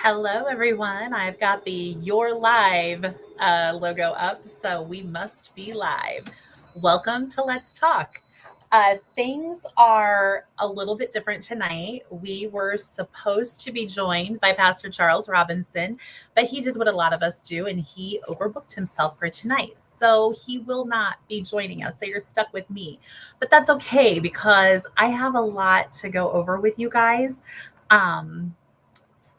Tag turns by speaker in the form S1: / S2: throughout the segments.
S1: Hello, everyone. I've got the Your Live logo up, so we must be live. Welcome to Let's Talk. Things are a little bit different tonight. We were supposed to be joined by Pastor Charles Robinson, but he did what a lot of us do and he overbooked himself for tonight. So he will not be joining us. So you're stuck with me. But that's okay because I have a lot to go over with you guys. Um,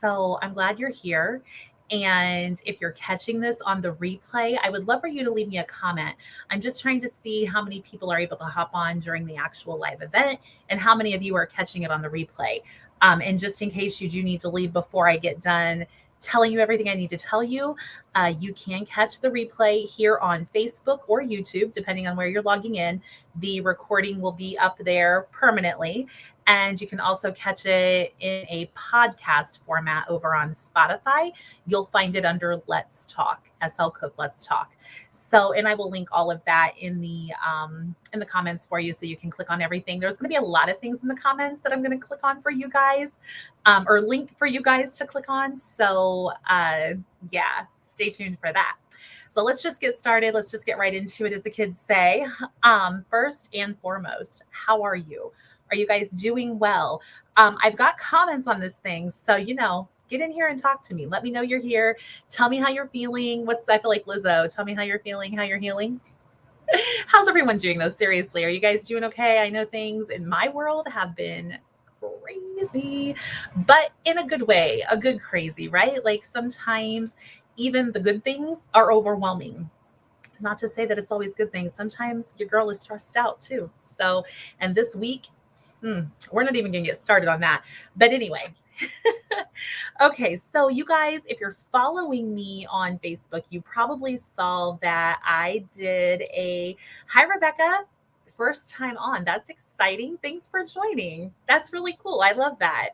S1: so I'm glad you're here. And if you're catching this on the replay, I would love for you to leave me a comment. I'm just trying to see how many people are able to hop on during the actual live event and how many of you are catching it on the replay. And just in case you do need to leave before I get done telling you everything I need to tell you, you can catch the replay here on Facebook or YouTube, depending on where you're logging in. The recording will be up there permanently. And you can also catch it in a podcast format over on Spotify. You'll find it under Let's Talk, SL Cook Let's Talk. So, and I will link all of that in the comments for you, so you can click on everything. There's going to be a lot of things in the comments that I'm going to click on for you guys, or link for you guys to click on. So, yeah, stay tuned for that. So let's just get started. Let's just get right into it, as the kids say. First and foremost, how are you? Are you guys doing well? I've got comments on this thing. So, get in here and talk to me. Let me know you're here. Tell me how you're feeling. I feel like Lizzo. Tell me how you're feeling, how you're healing. How's everyone doing though? Seriously, are you guys doing okay? I know things in my world have been crazy, but in a good way, a good crazy, right? Like sometimes even the good things are overwhelming. Not to say that it's always good things. Sometimes your girl is stressed out too. So, and this week, we're not even going to get started on that. But anyway, okay. So, you guys, if you're following me on Facebook, you probably saw that I did a Hi, Rebecca. First time on. That's exciting. Thanks for joining. That's really cool. I love that.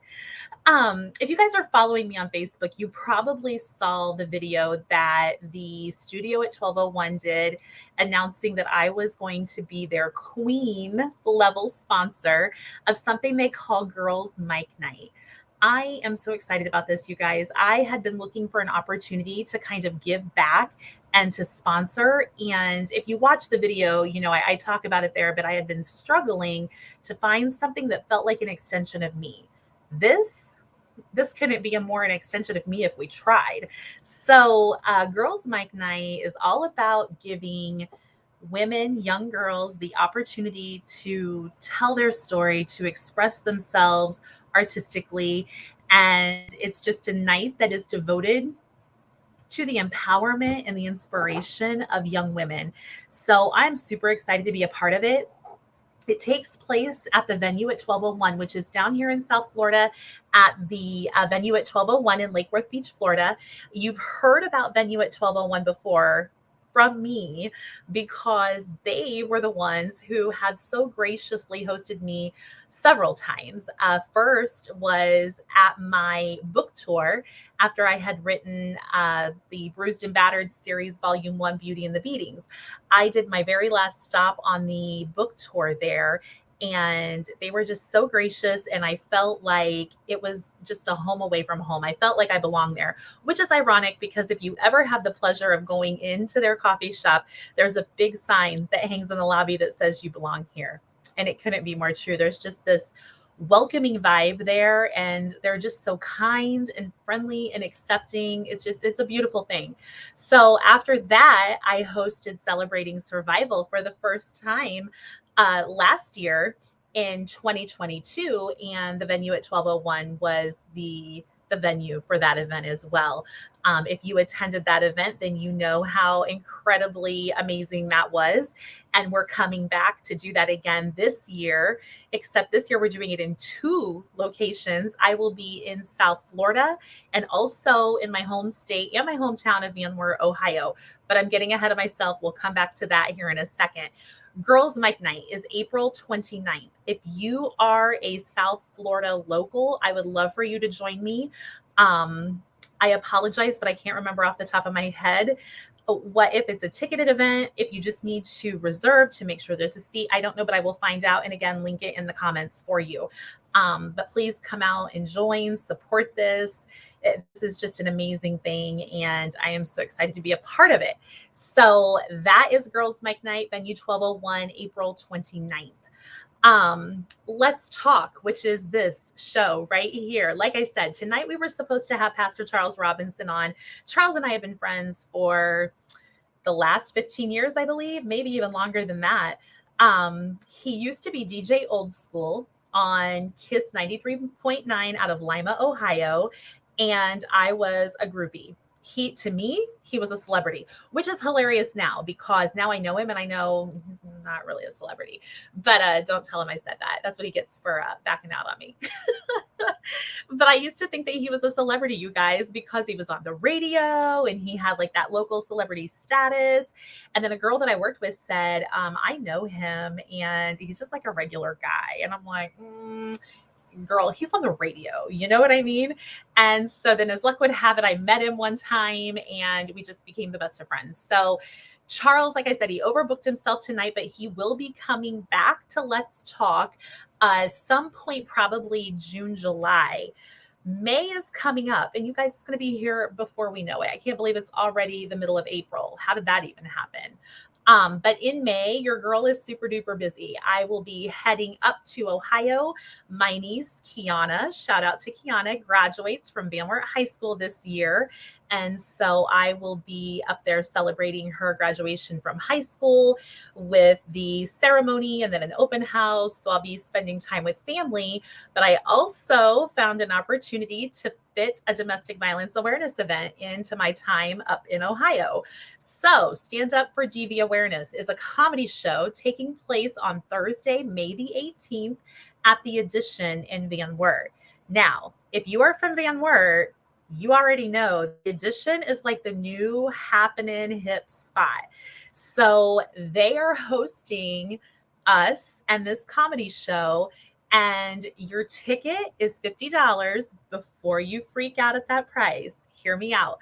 S1: If you guys are following me on Facebook, you probably saw the video that the studio at 1201 did announcing that I was going to be their queen level sponsor of something they call Girls Mic Night. I am so excited about this, you guys. I had been looking for an opportunity to kind of give back and to sponsor. And if you watch the video, I talk about it there, but I had been struggling to find something that felt like an extension of me. This couldn't be more an extension of me if we tried. So Girls Mic Night is all about giving women, young girls, the opportunity to tell their story, to express themselves artistically. And it's just a night that is devoted to the empowerment and the inspiration of young women. So I'm super excited to be a part of it. It takes place at the venue at 1201, which is down here in South Florida at the venue at 1201 in Lake Worth Beach, Florida. You've heard about venue at 1201 before from me because they were the ones who have so graciously hosted me several times. First was at my book tour after I had written the Bruised and Battered series, Volume 1, Beauty and the Beatings. I did my very last stop on the book tour there, and they were just so gracious, and I felt like it was just a home away from home. I felt like I belonged there, which is ironic because if you ever have the pleasure of going into their coffee shop, there's a big sign that hangs in the lobby that says you belong here. And it couldn't be more true. There's just this welcoming vibe there, and they're just so kind and friendly and accepting. It's a beautiful thing. So after that, I hosted Celebrating Survival for the first time last year in 2022, and the venue at 1201 was the venue for that event as well. If you attended that event, then you know how incredibly amazing that was. And we're coming back to do that again this year, except this year we're doing it in 2 locations. I will be in South Florida and also in my home state and my hometown of Van Wert, Ohio. But I'm getting ahead of myself. We'll come back to that here in a second. Girls Mic Night is April 29th. If you are a South Florida local, I would love for you to join me. I apologize, but I can't remember off the top of my head what if it's a ticketed event, if you just need to reserve to make sure there's a seat. I don't know, but I will find out. And again, link it in the comments for you. But please come out and join, support this. This is just an amazing thing, and I am so excited to be a part of it. So that is Girls Mike Night, venue 1201, April 29th. Let's Talk, which is this show right here. Like I said, tonight we were supposed to have Pastor Charles Robinson on. Charles and I have been friends for the last 15 years, I believe, maybe even longer than that. He used to be DJ Old School on Kiss 93.9 out of Lima, Ohio, and I was a groupie. To me, he was a celebrity, which is hilarious now because now I know him and I know he's not really a celebrity. But don't tell him I said that. That's what he gets for backing out on me. But I used to think that he was a celebrity, you guys, because he was on the radio and he had like that local celebrity status. And then a girl that I worked with said, I know him and he's just like a regular guy. And I'm like, girl, he's on the radio. You know what I mean? And so then as luck would have it, I met him one time and we just became the best of friends. So Charles, like I said, he overbooked himself tonight, but he will be coming back to Let's Talk some point, probably June, July. May is coming up, and you guys, it's going to be here before we know it. I can't believe it's already the middle of April. How did that even happen? But in May, your girl is super duper busy. I will be heading up to Ohio. My niece, Kiana, shout out to Kiana, graduates from Van Wert High School this year. And so I will be up there celebrating her graduation from high school with the ceremony and then an open house. So I'll be spending time with family. But I also found an opportunity to fit a domestic violence awareness event into my time up in Ohio. So Stand Up for DV Awareness is a comedy show taking place on Thursday, May the 18th at the Edition in Van Wert. Now, if you are from Van Wert, you already know the Edition is like the new happening hip spot. So they are hosting us and this comedy show, and your ticket is $50 before you freak out at that price. Hear me out.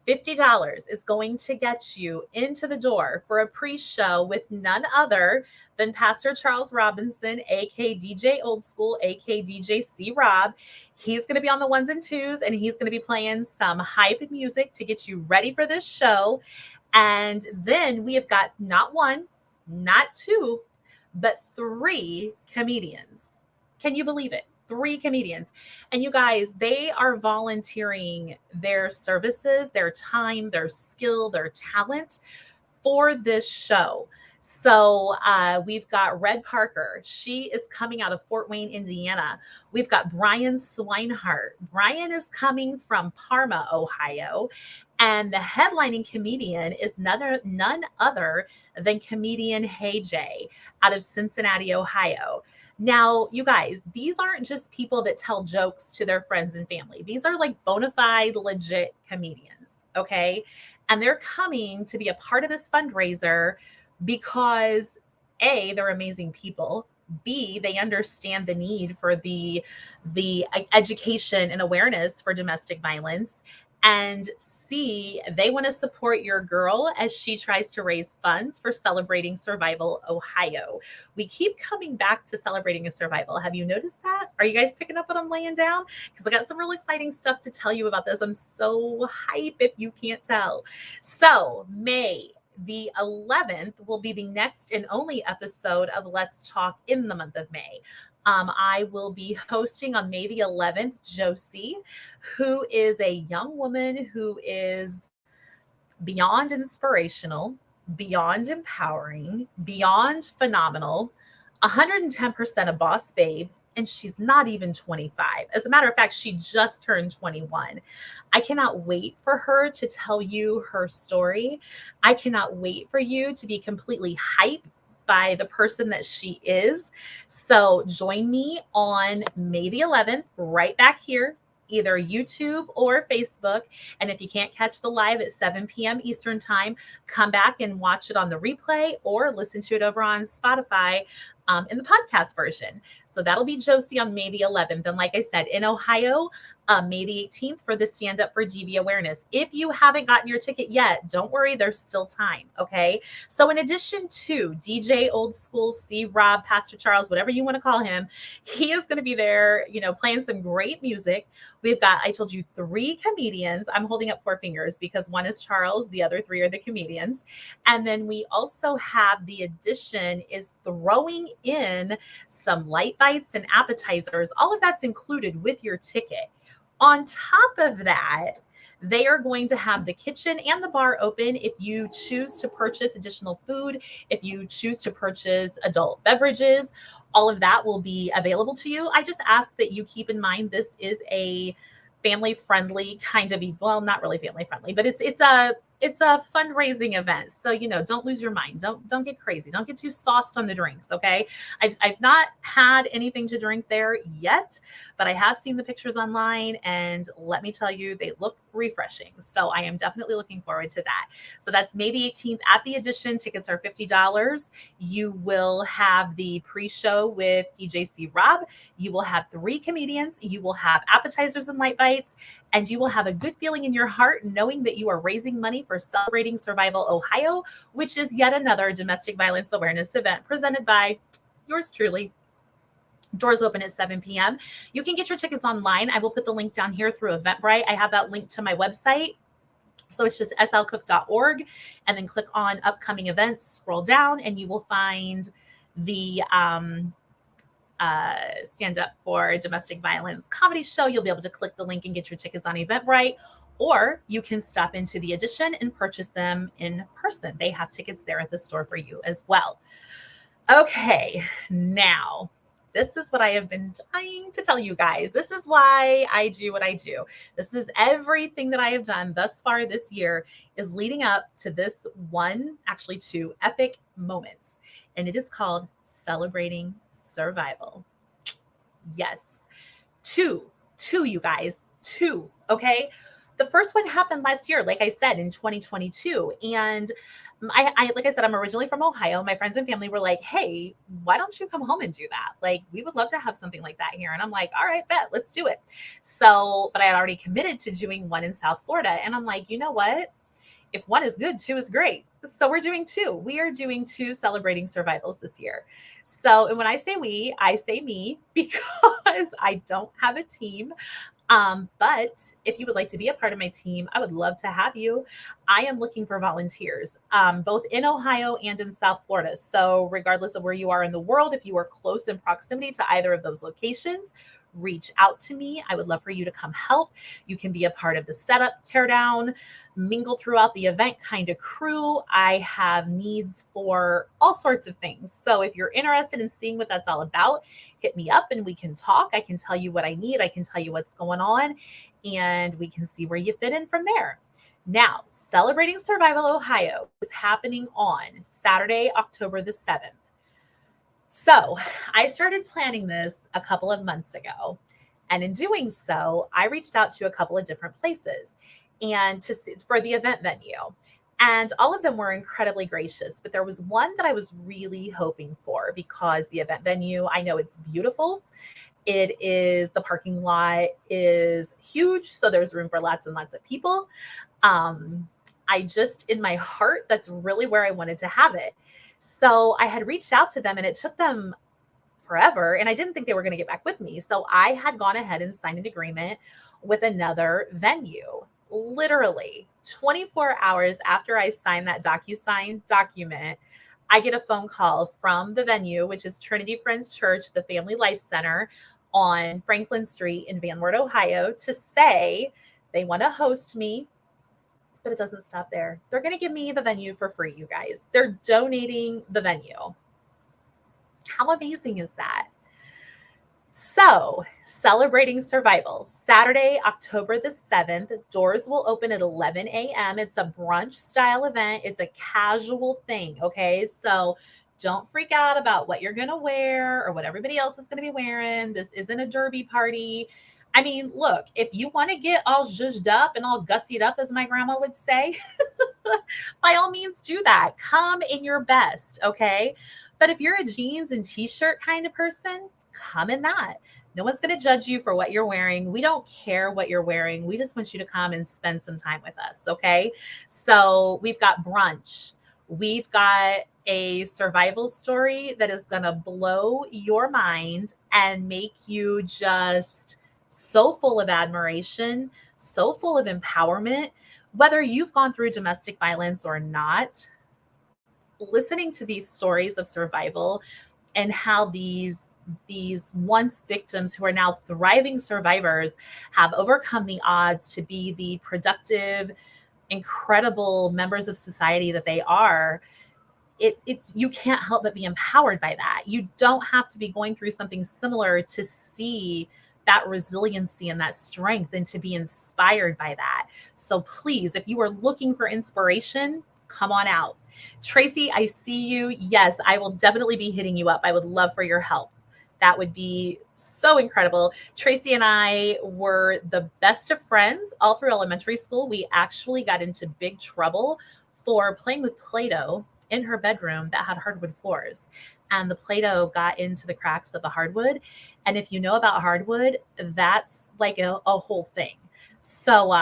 S1: $50 is going to get you into the door for a pre-show with none other than Pastor Charles Robinson, aka DJ Old School, aka DJ C Rob. He's going to be on the ones and twos, and he's going to be playing some hype music to get you ready for this show. And then we have got not one, not two, but 3 comedians. Can you believe it? 3 comedians. And you guys, they are volunteering their services, their time, their skill, their talent for this show. So we've got Red Parker. She is coming out of Fort Wayne, Indiana. We've got Brian Swinehart. Brian is coming from Parma, Ohio. And the headlining comedian is none other than comedian Hey Jay out of Cincinnati, Ohio. Now, you guys, these aren't just people that tell jokes to their friends and family. These are like bona fide, legit comedians, okay? And they're coming to be a part of this fundraiser because A, they're amazing people. B, they understand the need for the education and awareness for domestic violence. And C, they want to support your girl as she tries to raise funds for Celebrating Survival Ohio. We keep coming back to Celebrating a Survival. Have you noticed that? Are you guys picking up what I'm laying down? Because I got some real exciting stuff to tell you about this. I'm so hype if you can't tell. So May the 11th will be the next and only episode of Let's Talk in the month of May. I will be hosting on May the 11th, Josie, who is a young woman who is beyond inspirational, beyond empowering, beyond phenomenal, 110% a boss babe, and she's not even 25. As a matter of fact, she just turned 21. I cannot wait for her to tell you her story. I cannot wait for you to be completely hyped by the person that she is. So join me on May the 11th, right back here, either YouTube or Facebook. And if you can't catch the live at 7 p.m. Eastern time, come back and watch it on the replay or listen to it over on Spotify in the podcast version. So that'll be Josie on May the 11th. And like I said, in Ohio, May the 18th for the Stand Up for GV awareness. If you haven't gotten your ticket yet, don't worry, there's still time. Okay. So in addition to DJ Old School, C Rob, Pastor Charles, whatever you want to call him, he is going to be there, playing some great music. We've got, I told you, 3 comedians. I'm holding up 4 fingers because one is Charles, the other 3 are the comedians. And then we also have the addition is throwing in some light bites and appetizers. All of that's included with your ticket. On top of that, they are going to have the kitchen and the bar open if you choose to purchase additional food, if you choose to purchase adult beverages. All of that will be available to you. I just ask that you keep in mind this is a family-friendly kind of, well, not really family-friendly, but it's a fundraising event. So, don't lose your mind. Don't get crazy. Don't get too sauced on the drinks. Okay. I've not had anything to drink there yet, but I have seen the pictures online and let me tell you, they look refreshing. So I am definitely looking forward to that. So that's May the 18th at the Addition. Tickets are $50. You will have the pre-show with DJ C Rob. You will have 3 comedians. You will have appetizers and light bites, and you will have a good feeling in your heart knowing that you are raising money for Celebrating Survival Ohio, which is yet another domestic violence awareness event presented by yours truly. Doors open at 7 p.m. You can get your tickets online. I will put the link down here through Eventbrite. I have that link to my website. So it's just slcook.org, and then click on upcoming events, scroll down, and you will find the Stand Up for Domestic Violence comedy show. You'll be able to click the link and get your tickets on Eventbrite, or you can stop into the Addition and purchase them in person. They have tickets there at the store for you as well. Okay, now this is what I have been dying to tell you guys. This is why I do what I do. This is everything that I have done thus far this year is leading up to this one, actually 2 epic moments. And it is called Celebrating Survival. Yes. 2, you guys, 2. Okay. The first one happened last year, like I said, in 2022. And I like I said, I'm originally from Ohio. My friends and family were like, hey, why don't you come home and do that? Like, we would love to have something like that here. And I'm like, all right, bet, let's do it. So, but I had already committed to doing one in South Florida. And I'm like, you know what? If 1 is good, 2 is great. So we're doing 2. We are doing 2 Celebrating Survivals this year. So, and when I say we, I say me because I don't have a team. But if you would like to be a part of my team, I would love to have you. I am looking for volunteers, both in Ohio and in South Florida. So regardless of where you are in the world, if you are close in proximity to either of those locations, reach out to me. I would love for you to come help. You can be a part of the setup, tear down, mingle throughout the event kind of crew. I have needs for all sorts of things. So if you're interested in seeing what that's all about, hit me up and we can talk. I can tell you what I need. I can tell you what's going on, and we can see where you fit in from there. Now, Celebrating Survival Ohio is happening on Saturday, October the 7th. So I started planning this a couple of months ago. And in doing so, I reached out to a couple of different places and for the event venue. And all of them were incredibly gracious. But there was one that I was really hoping for because the event venue, I know it's beautiful. The parking lot is huge. So there's room for lots and lots of people. In my heart, that's really where I wanted to have it. So I had reached out to them and it took them forever. And I didn't think they were going to get back with me. So I had gone ahead and signed an agreement with another venue. Literally 24 hours after I signed that DocuSign document, I get a phone call from the venue, which is Trinity Friends Church, the Family Life Center on Franklin Street in Van Wert, Ohio, to say they want to host me. But it doesn't stop there. They're going to give me the venue for free, you guys. They're donating the venue. How amazing is that? So, Celebrating Survival, Saturday, October the 7th. Doors will open at 11 a.m. It's a brunch style event. It's a casual thing, okay? So, don't freak out about what you're going to wear or what everybody else is going to be wearing. This isn't a derby party. I mean, look, if you want to get all zhuzhed up and all gussied up, as my grandma would say, by all means do that. Come in your best, okay? But if you're a jeans and t-shirt kind of person, come in that. No one's going to judge you for what you're wearing. We don't care what you're wearing. We just want you to come and spend some time with us. Okay. So we've got brunch. We've got a survival story that is going to blow your mind and make you just so full of admiration, so full of empowerment. Whether you've gone through domestic violence or not, listening to these stories of survival and how these once victims who are now thriving survivors have overcome the odds to be the productive, incredible members of society that they are. It's you can't help but be empowered by that. You don't have to be going through something similar to see that resiliency and that strength and to be inspired by that. So please, if you are looking for inspiration, come on out. Tracy, I see you. Yes, I will definitely be hitting you up. I would love for your help. That would be so incredible. Tracy and I were the best of friends all through elementary school. We actually got into big trouble for playing with Play-Doh in her bedroom that had hardwood floors. And the Play-Doh got into the cracks of the hardwood. And if you know about hardwood, that's like a whole thing. So,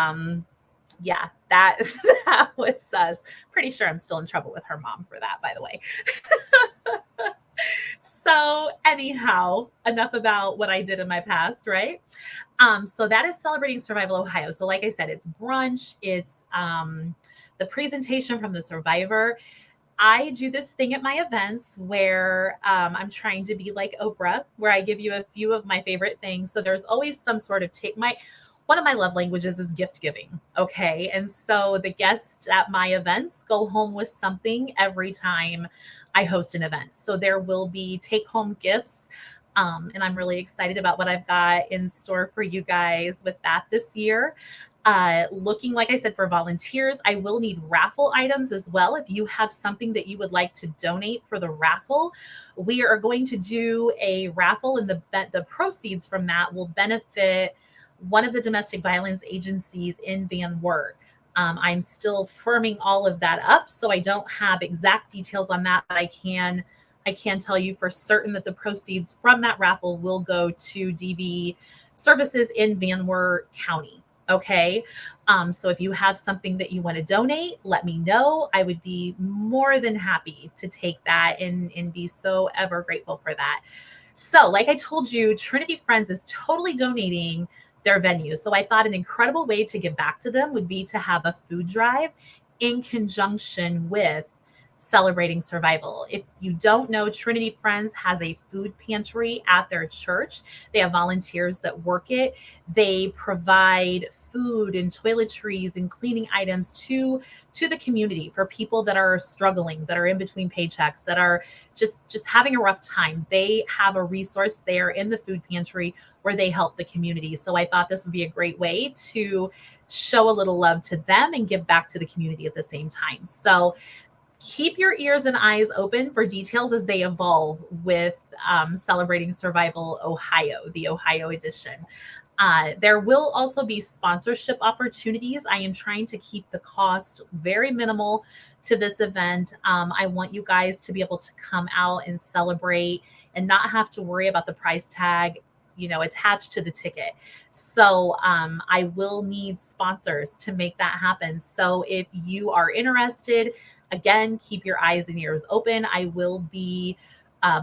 S1: yeah, that that was us. Pretty sure I'm still in trouble with her mom for that, by the way. So anyhow, enough about what I did in my past, right? So that is Celebrating Survival Ohio. So like I said, it's brunch, it's the presentation from the survivor. I do this thing at my events where I'm trying to be like Oprah, where I give you a few of my favorite things. So there's always some sort of one of my love languages is gift giving. Okay. And so the guests at my events go home with something every time I host an event. So there will be take home gifts. And I'm really excited about what I've got in store for you guys with that this year. Looking, like I said, for volunteers, I will need raffle items as well. If you have something that you would like to donate for the raffle, we are going to do a raffle, and the proceeds from that will benefit one of the domestic violence agencies in Van Wert. I'm still firming all of that up, so I don't have exact details on that, but I can tell you for certain that the proceeds from that raffle will go to DV services in Van Wert County. Okay. So if you have something that you want to donate, let me know. I would be more than happy to take that and be so ever grateful for that. So like I told you, Trinity Friends is totally donating their venue. So I thought an incredible way to give back to them would be to have a food drive in conjunction with Celebrating Survival. If you don't know, Trinity Friends has a food pantry at their church. They have volunteers that work it. They provide food and toiletries and cleaning items to the community for people that are struggling, that are in between paychecks, that are just having a rough time. They have a resource there in the food pantry where they help the community. So I thought this would be a great way to show a little love to them and give back to the community at the same time. So keep your ears and eyes open for details as they evolve with Celebrating Survival Ohio, the Ohio edition. There will also be sponsorship opportunities. I am trying to keep the cost very minimal to this event. I want you guys to be able to come out and celebrate and not have to worry about the price tag, attached to the ticket. So I will need sponsors to make that happen. So if you are interested, again, keep your eyes and ears open. I will be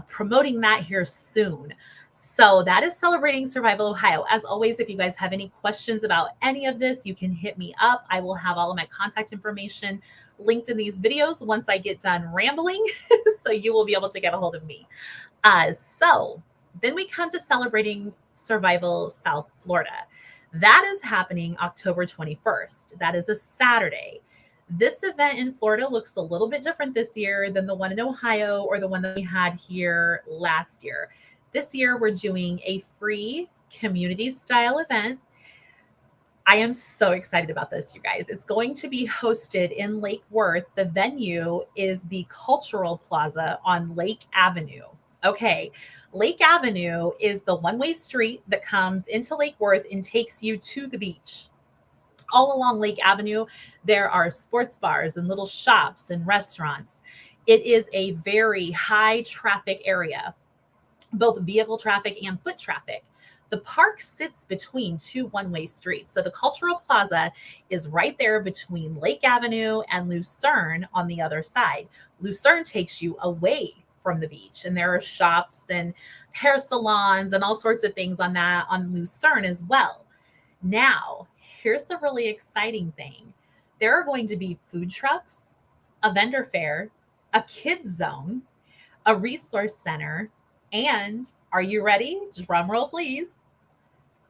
S1: promoting that here soon. So that is Celebrating Survival Ohio. As always, if you guys have any questions about any of this, you can hit me up. I will have all of my contact information linked in these videos once I get done rambling. So you will be able to get a hold of me. So then we come to Celebrating Survival South Florida. That is happening October 21st. That is a Saturday. This event in Florida looks a little bit different this year than the one in Ohio or the one that we had here last year. This year, we're doing a free community style event. I am so excited about this, you guys. It's going to be hosted in Lake Worth. The venue is the Cultural Plaza on Lake Avenue. Okay. Lake Avenue is the one-way street that comes into Lake Worth and takes you to the beach. All along Lake Avenue, there are sports bars and little shops and restaurants. It is a very high traffic area, both vehicle traffic and foot traffic. The park sits between two one-way streets. So the Cultural Plaza is right there between Lake Avenue and Lucerne on the other side. Lucerne takes you away from the beach, and there are shops and hair salons and all sorts of things on Lucerne as well. Now, here's the really exciting thing. There are going to be food trucks, a vendor fair, a kids zone, a resource center, and are you ready? Drum roll, please.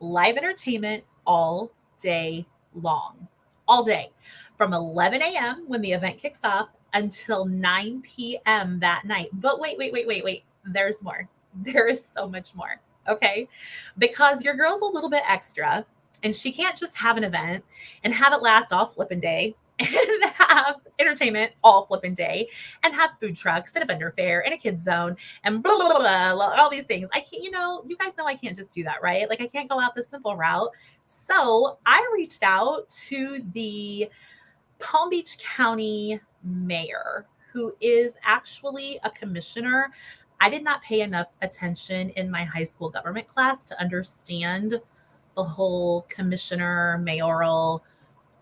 S1: Live entertainment all day long. All day. From 11 a.m. when the event kicks off until 9 p.m. that night. But wait. There's more. There is so much more. Okay. Because your girl's a little bit extra and she can't just have an event and have it last all flipping day and have entertainment all flipping day and have food trucks and a vendor fair and a kids zone and blah, blah, blah, blah, all these things. I can't, you guys know I can't just do that, right? Like I can't go out the simple route. So I reached out to the Palm Beach County mayor, who is actually a commissioner. I did not pay enough attention in my high school government class to understand the whole commissioner mayoral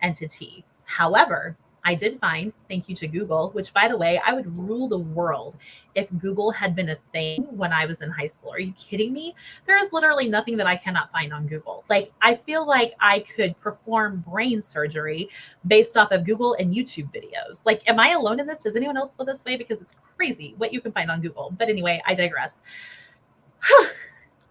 S1: entity. However, I did find, thank you to Google, which by the way, I would rule the world if Google had been a thing when I was in high school. Are you kidding me? There is literally nothing that I cannot find on Google. Like, I feel like I could perform brain surgery based off of Google and YouTube videos. Like, am I alone in this? Does anyone else feel this way? Because it's crazy what you can find on Google. But anyway, I digress.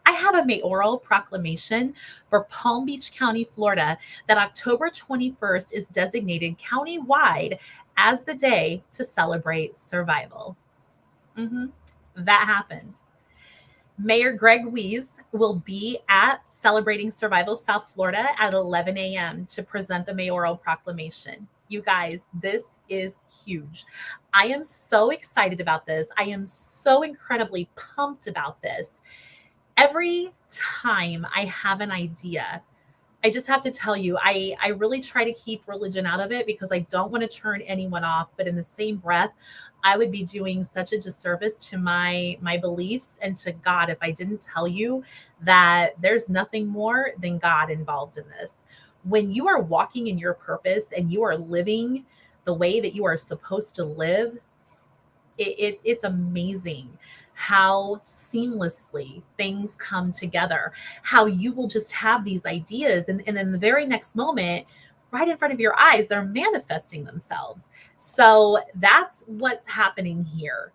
S1: I have a mayoral proclamation for Palm Beach County, Florida, that October 21st is designated countywide as the day to celebrate survival. That happened. Mayor Greg Wiese will be at Celebrating Survival South Florida at 11 a.m. to present the mayoral proclamation. You guys, this is huge. I am so excited about this. I am so incredibly pumped about this. Every time I have an idea, I just have to tell you, I really try to keep religion out of it because I don't want to turn anyone off. But in the same breath, I would be doing such a disservice to my beliefs and to God if I didn't tell you that there's nothing more than God involved in this. When you are walking in your purpose and you are living the way that you are supposed to live, it's amazing how seamlessly things come together, how you will just have these ideas and then the very next moment, right in front of your eyes, they're manifesting themselves. So that's what's happening here.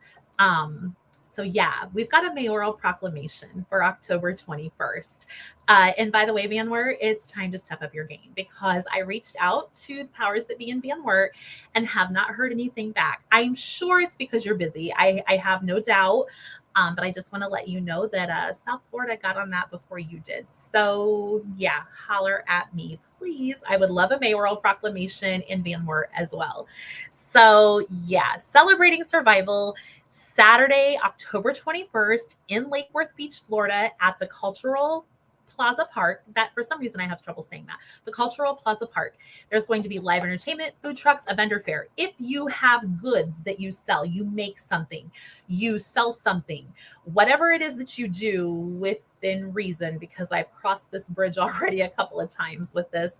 S1: So yeah, we've got a mayoral proclamation for October 21st. And by the way, Van Wert, it's time to step up your game because I reached out to the powers that be in Van Wert and have not heard anything back. I'm sure it's because you're busy. I have no doubt. But I just want to let you know that South Florida got on that before you did. So yeah, holler at me, please. I would love a mayoral proclamation in Van Wert as well. So yeah, Celebrating Survival, Saturday, October 21st in Lake Worth Beach, Florida at the Cultural Plaza Park. That for some reason I have trouble saying that. The Cultural Plaza Park. There's going to be live entertainment, food trucks, a vendor fair. If you have goods that you sell, you make something, you sell something, whatever it is that you do within reason, because I've crossed this bridge already a couple of times with this.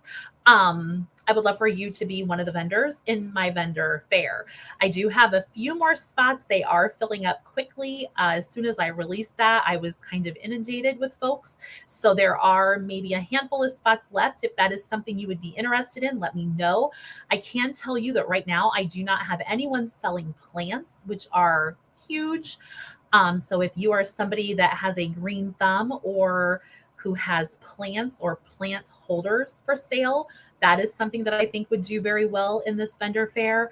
S1: I would love for you to be one of the vendors in my vendor fair. I do have a few more spots. They are filling up quickly. As soon as I released that, I was kind of inundated with folks. So there are maybe a handful of spots left. If that is something you would be interested in, let me know. I can tell you that right now, I do not have anyone selling plants, which are huge. So if you are somebody that has a green thumb or who has plants or plant holders for sale, that is something that I think would do very well in this vendor fair.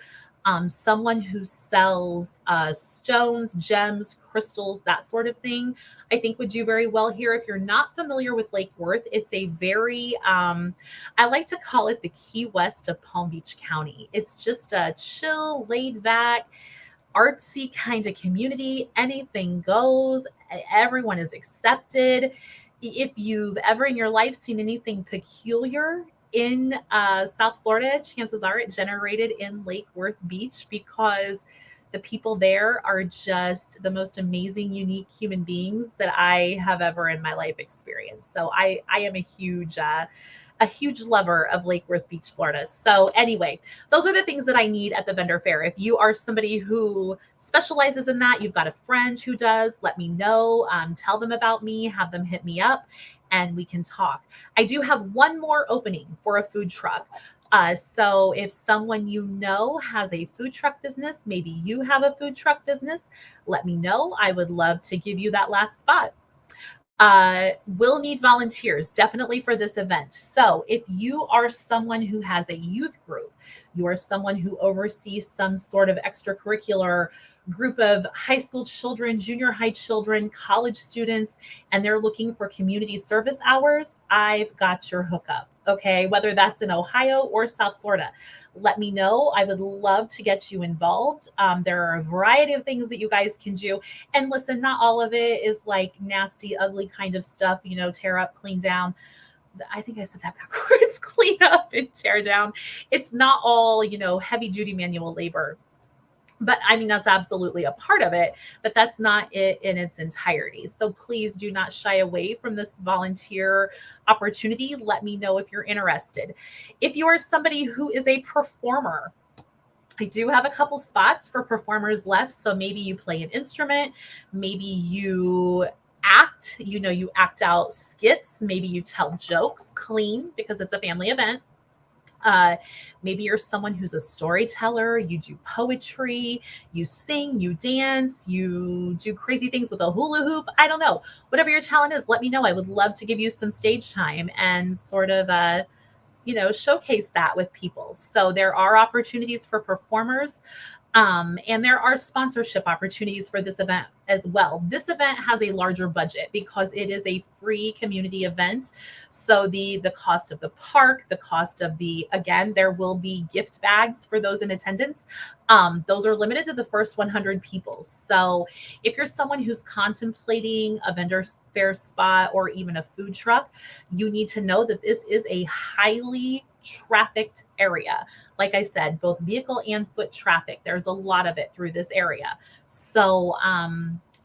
S1: Someone who sells stones, gems, crystals, that sort of thing, I think would do very well here. If you're not familiar with Lake Worth, it's a very, I like to call it the Key West of Palm Beach County. It's just a chill, laid back, artsy kind of community. Anything goes. Everyone is accepted. If you've ever in your life seen anything peculiar in South Florida, chances are it generated in Lake Worth Beach because The people there are just the most amazing, unique human beings that I have ever in my life experienced. So I am a huge lover of Lake Worth Beach, Florida. So anyway, those are the things that I need at the vendor fair. If you are somebody who specializes in that, you've got a friend who does, let me know. Tell them about me, have them hit me up, and we can talk. I do have one more opening for a food truck. So if someone you know has a food truck business, maybe you have a food truck business, let me know. I would love to give you that last spot. We'll need volunteers definitely for this event. So if you are someone who has a youth group, you are someone who oversees some sort of extracurricular group of high school children, junior high children, college students, and they're looking for community service hours, I've got your hookup. Okay, whether that's in Ohio or South Florida, let me know. I would love to get you involved. There are a variety of things that you guys can do. And listen, not all of it is like nasty, ugly kind of stuff, tear up, clean down. I think I said that backwards. Clean up and tear down. It's not all, heavy duty manual labor. But I mean, that's absolutely a part of it, but that's not it in its entirety. So please do not shy away from this volunteer opportunity. Let me know if you're interested. If you are somebody who is a performer, I do have a couple spots for performers left. So maybe you play an instrument, maybe you act, you act out skits, maybe you tell jokes clean because it's a family event. Maybe you're someone who's a storyteller, you do poetry, you sing, you dance, you do crazy things with a hula hoop. I don't know. Whatever your talent is, let me know. I would love to give you some stage time and sort of showcase that with people. So there are opportunities for performers. And there are sponsorship opportunities for this event as well. This event has a larger budget because it is a free community event. So the cost of the park, the cost of again, there will be gift bags for those in attendance. Those are limited to the first 100 people. So if you're someone who's contemplating a vendor fair spot or even a food truck, you need to know that this is a highly trafficked area. Like I said, both vehicle and foot traffic. There's a lot of it through this area. So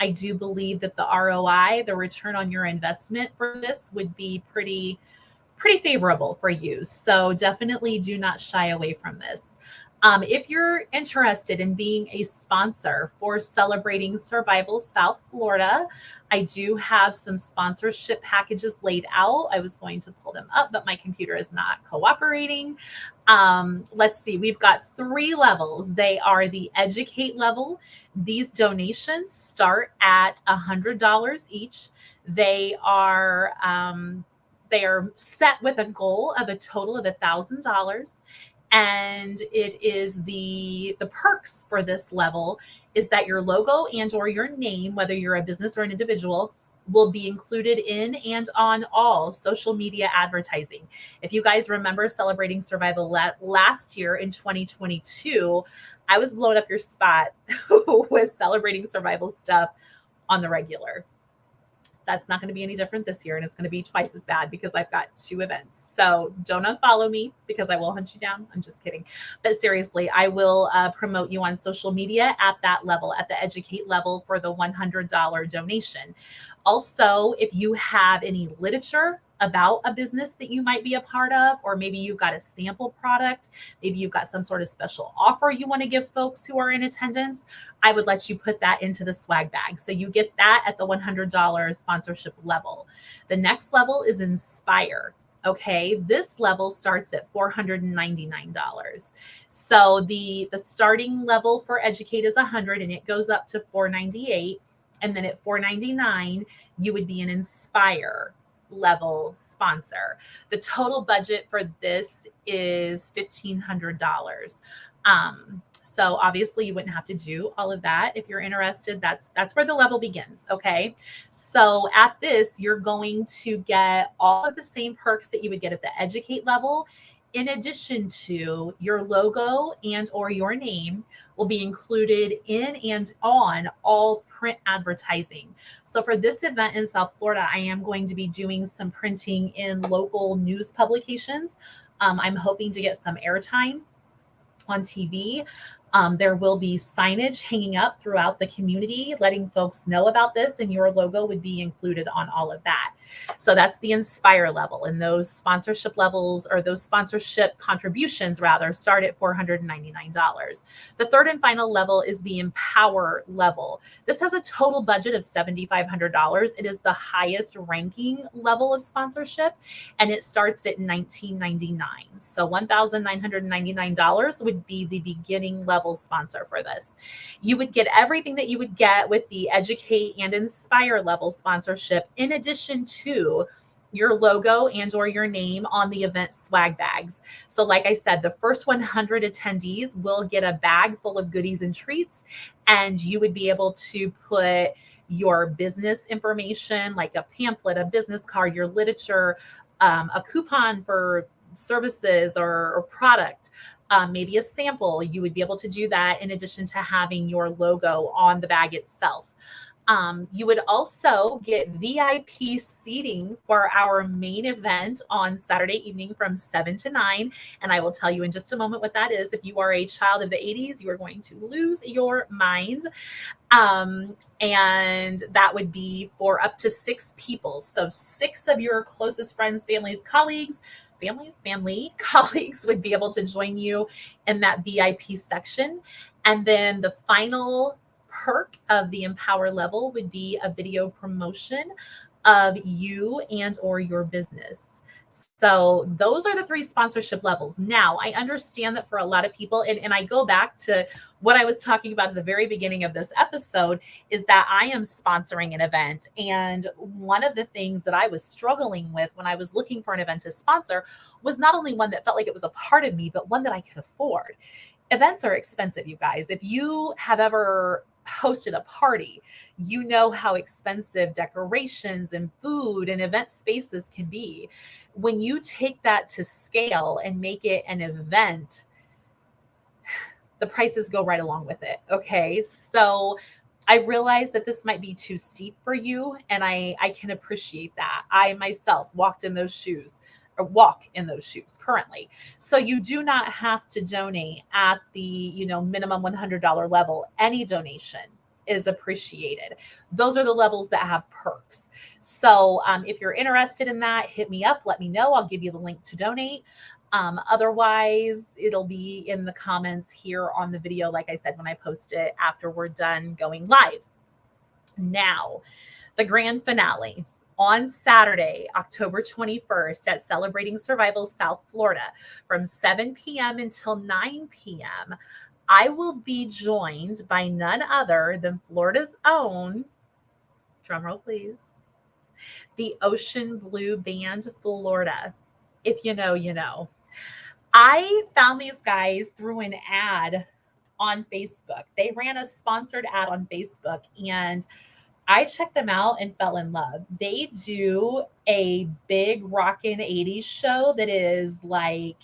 S1: I do believe that the ROI, the return on your investment for this would be pretty favorable for you. So definitely do not shy away from this. If you're interested in being a sponsor for Celebrating Survival South Florida, I do have some sponsorship packages laid out. I was going to pull them up, but my computer is not cooperating. Let's see, we've got 3 levels. They are the educate level. These donations start at $100 each. They are set with a goal of a total of $1,000. And it is the perks for this level is that your logo and or your name, whether you're a business or an individual, will be included in and on all social media advertising. If you guys remember Celebrating Survival last year in 2022, I was blowing up your spot with Celebrating Survival stuff on the regular. That's not going to be any different this year, and it's going to be twice as bad because I've got 2 events. So don't unfollow me because I will hunt you down. I'm just kidding. But seriously, I will promote you on social media at that level, at the educate level for the $100 donation. Also, if you have any literature about a business that you might be a part of, or maybe you've got a sample product, maybe you've got some sort of special offer you want to give folks who are in attendance, I would let you put that into the swag bag. So you get that at the $100 sponsorship level. The next level is Inspire. Okay, this level starts at $499. So the starting level for Educate is $100 and it goes up to $498. And then at $499, you would be an Inspire level sponsor. The total budget for this is $1,500. So obviously you wouldn't have to do all of that. If you're interested, that's where the level begins. Okay. So at this, you're going to get all of the same perks that you would get at the Educate level. In addition to your logo and or your name will be included in and on all print advertising. So for this event in South Florida, I am going to be doing some printing in local news publications. I'm hoping to get some airtime on TV. There will be signage hanging up throughout the community, letting folks know about this, and your logo would be included on all of that. So that's the Inspire level, and those sponsorship levels, or those sponsorship contributions rather, start at $499. The third and final level is the Empower level. This has a total budget of $7,500. It is the highest ranking level of sponsorship, and it starts at $1,999. So $1,999 would be the beginning level sponsor for this. You would get everything that you would get with the Educate and Inspire level sponsorship, in addition to your logo and or your name on the event swag bags. So like I said, the first 100 attendees will get a bag full of goodies and treats, and you would be able to put your business information, like a pamphlet, a business card, your literature, a coupon for services or product, maybe a sample. You would be able to do that in addition to having your logo on the bag itself. You would also get VIP seating for our main event on Saturday evening from 7 to 9. And I will tell you in just a moment what that is. If you are a child of the 80s, you are going to lose your mind. And that would be for up to 6 people. So 6 of your closest friends, family, colleagues would be able to join you in that VIP section. And then the final perk of the Empower level would be a video promotion of you and or your business. So those are the 3 sponsorship levels. Now, I understand that for a lot of people, and I go back to what I was talking about at the very beginning of this episode, is that I am sponsoring an event. And one of the things that I was struggling with when I was looking for an event to sponsor was not only one that felt like it was a part of me, but one that I could afford. Events are expensive, you guys. If you have ever hosted a party, you know how expensive decorations and food and event spaces can be. When you take that to scale and make it an event, the prices go right along with it. Okay. So I realize that this might be too steep for you, and I can appreciate that. I myself walk in those shoes currently. So you do not have to donate at the, minimum $100 level. Any donation is appreciated. Those are the levels that have perks. So if you're interested in that, hit me up, let me know. I'll give you the link to donate. Otherwise, it'll be in the comments here on the video, like I said, when I post it after we're done going live. Now, the grand finale. On Saturday, October 21st at Celebrating Survival South Florida from 7 p.m. until 9 p.m., I will be joined by none other than Florida's own, drumroll please, the Ocean Blue Band Florida. If you know, you know. I found these guys through an ad on Facebook. They ran a sponsored ad on Facebook, and I checked them out and fell in love. They do a big rockin' 80s show that is like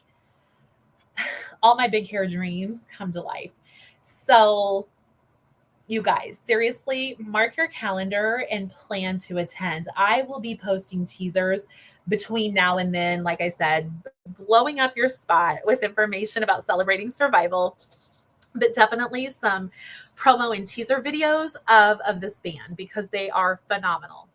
S1: all my big hair dreams come to life. So you guys, seriously, mark your calendar and plan to attend. I will be posting teasers between now and then, like I said, blowing up your spot with information about Celebrating Survival, but definitely some promo and teaser videos of this band, because they are phenomenal.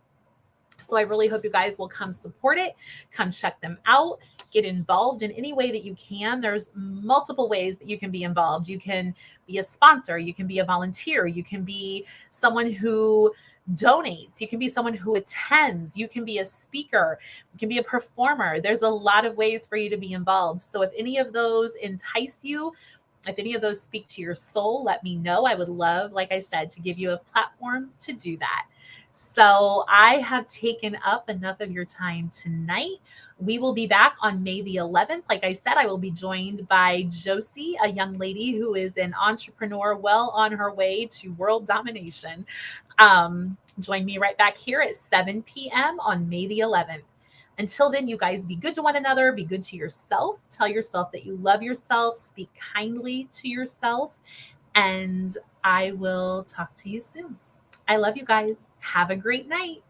S1: So I really hope you guys will come support it, come check them out, get involved in any way that you can. There's multiple ways that you can be involved. You can be a sponsor, you can be a volunteer, you can be someone who donates, you can be someone who attends, you can be a speaker, you can be a performer. There's a lot of ways for you to be involved. So if any of those entice you, if any of those speak to your soul, let me know. I would love, like I said, to give you a platform to do that. So I have taken up enough of your time tonight. We will be back on May the 11th. Like I said, I will be joined by Josie, a young lady who is an entrepreneur well on her way to world domination. Join me right back here at 7 p.m. on May the 11th. Until then, you guys, be good to one another, be good to yourself, tell yourself that you love yourself, speak kindly to yourself, and I will talk to you soon. I love you guys. Have a great night.